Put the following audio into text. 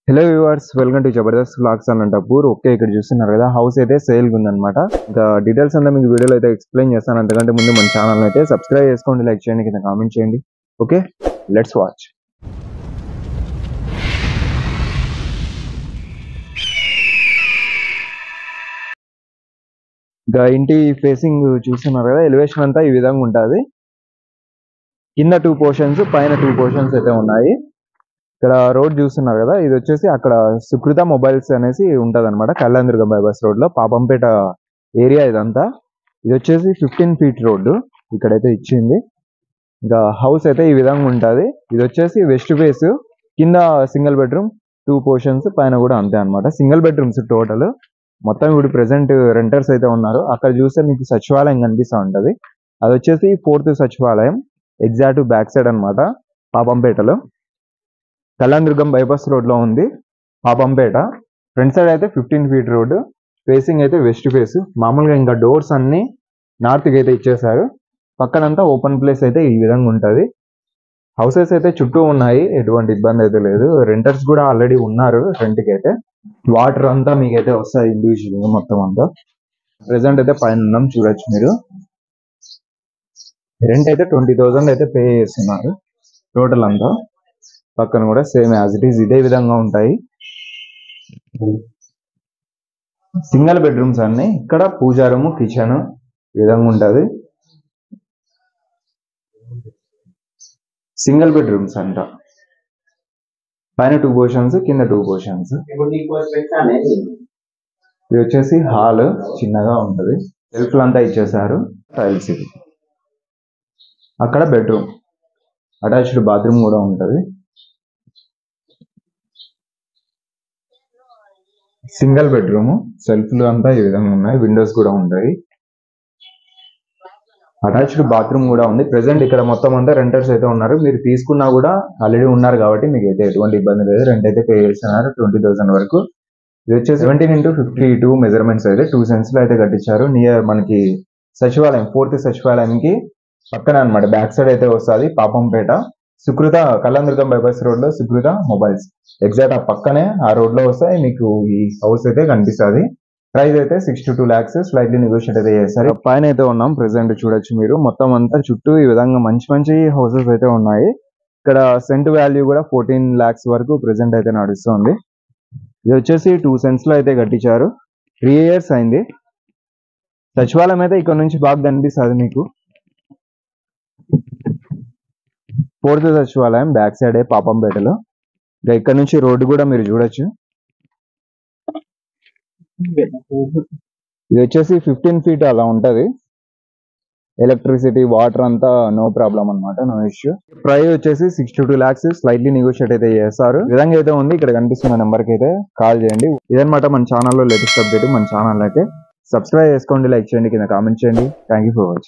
Hello viewers, welcome to Jabardasth vlogs Anantapur. Okay, ఇక్కడ చూస్తున్నారు కదా, హౌస్ అయితే సేల్గా ఉందన్నమాట. ఇంకా డీటెయిల్స్ అంతా మీకు వీడియోలో అయితే ఎక్స్ప్లెయిన్ చేస్తాను. అంతకంటే ముందు మన ఛానల్ అయితే సబ్స్క్రైబ్ చేసుకోండి, లైక్ చేయండి, కింద కామెంట్ చేయండి. Okay, let's watch. ఇంకా ఇంటి ఫేసింగ్ చూస్తున్నారు కదా, ఎలివేషన్ అంతా ఈ విధంగా ఉంటుంది. కింద 2 పోర్షన్స్, పైన 2 పోర్షన్స్ అయితే ఉన్నాయి. ఇక్కడ రోడ్ చూస్తున్నారు కదా, ఇది వచ్చేసి అక్కడ సుకృత మొబైల్స్ అనేసి ఉంటది అనమాట. కళ్యాణదుర్గం బైపాస్ రోడ్ లో పాపంపేట ఏరియా ఇదంతా. ఇది వచ్చేసి 15 ఫీట్ రోడ్డు ఇక్కడైతే ఇచ్చింది. ఇంకా హౌస్ అయితే ఈ విధంగా ఉంటుంది. ఇది వచ్చేసి వెస్ట్ ఫేస్, కింద సింగిల్ బెడ్రూమ్ 2 పోర్షన్స్, పైన కూడా అంతే అనమాట. Single bedrooms total. మొత్తం ఇప్పుడు ప్రెసెంట్ రెంటర్స్ అయితే ఉన్నారు. అక్కడ చూస్తే మీకు సచివాలయం కనిపిస్తూ ఉంటది. అది వచ్చేసి 4th సచివాలయం, ఎగ్జాక్ట్ బ్యాక్ సైడ్ అనమాట, పాపంపేటలో. కళ్యాణదుర్గం బైపాస్ రోడ్ లో ఉంది పాపంపేట. ఫ్రంట్ సైడ్ అయితే 15 ఫీట్ రోడ్, ఫేసింగ్ అయితే వెస్ట్ ఫేస్. మామూలుగా ఇంకా డోర్స్ అన్ని నార్త్ కి అయితే ఇచ్చేసారు. పక్కనంతా ఓపెన్ ప్లేస్ అయితే ఈ విధంగా ఉంటది. హౌసెస్ అయితే చుట్టూ ఉన్నాయి, ఎటువంటి ఇబ్బంది అయితే లేదు. రెంటర్స్ కూడా ఆల్రెడీ ఉన్నారు రెంట్ కి అయితే. వాటర్ అంతా మీకైతే వస్తాయి ఇండివిజువల్ గా మొత్తం అంతా. ప్రెసెంట్ అయితే పైన ఉన్నాం, చూడొచ్చు మీరు. రెంట్ అయితే 20,000 అయితే పే చేస్తున్నారు టోటల్ అంతా. పక్కన కూడా సేమ్ యాజ్ ఇట్ ఈస్ ఇదే విధంగా ఉంటాయి. సింగిల్ బెడ్రూమ్స్ అన్ని. ఇక్కడ పూజా రూమ్, కిచెన్ ఈ విధంగా ఉంటది. సింగిల్ బెడ్రూమ్స్ అంట. పైన 2 పోర్షన్స్, కింద 2 పోర్షన్స్. ఇది వచ్చేసి హాల్, చిన్నగా ఉంటది. సెల్ఫ్లు అంతా ఇచ్చేసారు, టైల్స్. ఇది అక్కడ బెడ్రూమ్, అటాచ్డ్ బాత్రూమ్ కూడా ఉంటది. సింగిల్ బెడ్రూమ్, సెల్ఫ్లు అంతా ఈ విధంగా ఉన్నాయి, విండోస్ కూడా ఉంటాయి. అటాచ్డ్ బాత్రూమ్ కూడా ఉంది. ప్రెసెంట్ ఇక్కడ మొత్తం అంతా రెంటర్స్ అయితే ఉన్నారు. మీరు తీసుకున్నా కూడా ఆల్రెడీ ఉన్నారు కాబట్టి మీకు అయితే ఎటువంటి ఇబ్బంది లేదు. రెంట్ అయితే పే చేస్తున్నారు 20,000 వరకు. ఇది వచ్చేసి 17x52 మెజర్మెంట్స్ అయితే 2 సెన్స్ లో అయితే కట్టించారు. నియర్ మనకి సచివాలయం, 4th సచివాలయంకి పక్కన అనమాట, బ్యాక్ సైడ్ అయితే వస్తుంది పాపంపేట. సుకృత, కళ్యాణదుర్గం బైపాస్ రోడ్ లో సుకృత మొబైల్స్ ఎగ్జాక్ట్ ఆ పక్కనే, ఆ రోడ్ లో వస్తాయి మీకు ఈ హౌస్ అయితే కనిపిస్తుంది. ప్రైస్ అయితే 62 lakhs, స్లైట్లీ నెగోషియేట్ అయితే చేస్తారు. పైన అయితే ఉన్నాం ప్రెసెంట్, చూడొచ్చు మీరు. మొత్తం అంతా చుట్టూ ఈ విధంగా మంచి మంచి హౌసెస్ అయితే ఉన్నాయి. ఇక్కడ సెంట్ వాల్యూ కూడా 14 lakhs వరకు ప్రెసెంట్ అయితే నడుస్తుంది. ఇది వచ్చేసి 2 cents లో అయితే కట్టించారు. 3 years అయింది. సచివాలయం అయితే ఇక్కడ నుంచి బాగా కనిపిస్తుంది మీకు. 4th సచివాలయం బ్యాక్ సైడ్ పాపంపేటలో. ఇంకా ఇక్కడ నుంచి రోడ్డు కూడా మీరు చూడొచ్చు. ఇది వచ్చేసి 15 ఫీట్ అలా ఉంటది. ఎలక్ట్రిసిటీ, వాటర్ అంతా నో ప్రాబ్లం అనమాట, నో ఇష్యూ. ప్రైస్ వచ్చేసి 62 lakhs, స్లైట్లీ నెగోషియేట్ అయితే చేస్తారు. ఈ విధంగా అయితే ఉంది. ఇక్కడ కనిపిస్తున్న నెంబర్ కి అయితే కాల్ చేయండి. ఇదనమాట మన ఛానల్లో లేటెస్ట్ అప్డేట్. మన ఛానల్ అయితే సబ్స్క్రైబ్ చేసుకోండి, లైక్ చేయండి, కింద కామెంట్ చేయండి. Thank you for watching.